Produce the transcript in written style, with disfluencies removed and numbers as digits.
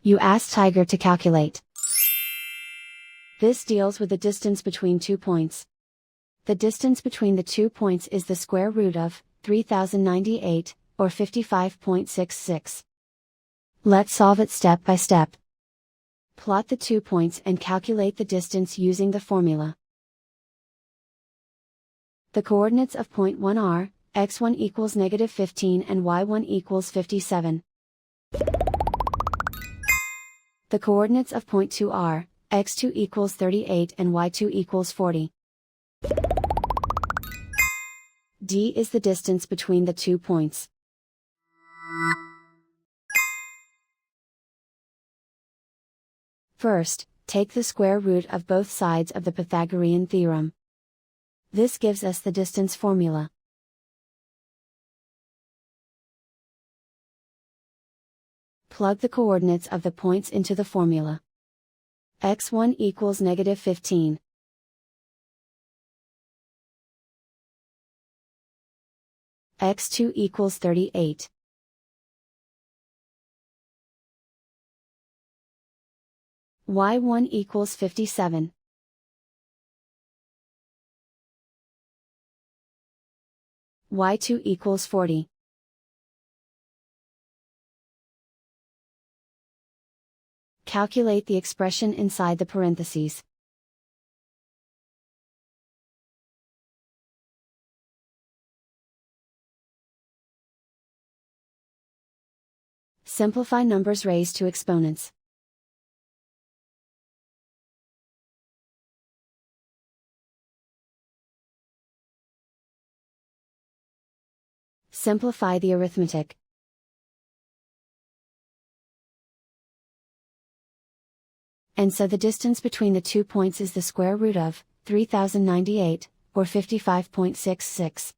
You ask Tiger to calculate. This deals with the distance between 2 points. The distance between the 2 points is the square root of 3098, or 55.66. Let's solve it step by step. Plot the 2 points and calculate the distance using the formula. The coordinates of point 1 are, x1 equals -15 and y1 equals 57. The coordinates of point 2 are, x2 equals 38 and y2 equals 40. D is the distance between the 2 points. First, take the square root of both sides of the Pythagorean theorem. This gives us the distance formula. Plug the coordinates of the points into the formula. x1 equals -15. x2 equals 38. y1 equals 57. y2 equals 40. Calculate the expression inside the parentheses. Simplify numbers raised to exponents. Simplify the arithmetic. And so the distance between the 2 points is the square root of 3098, or 55.66.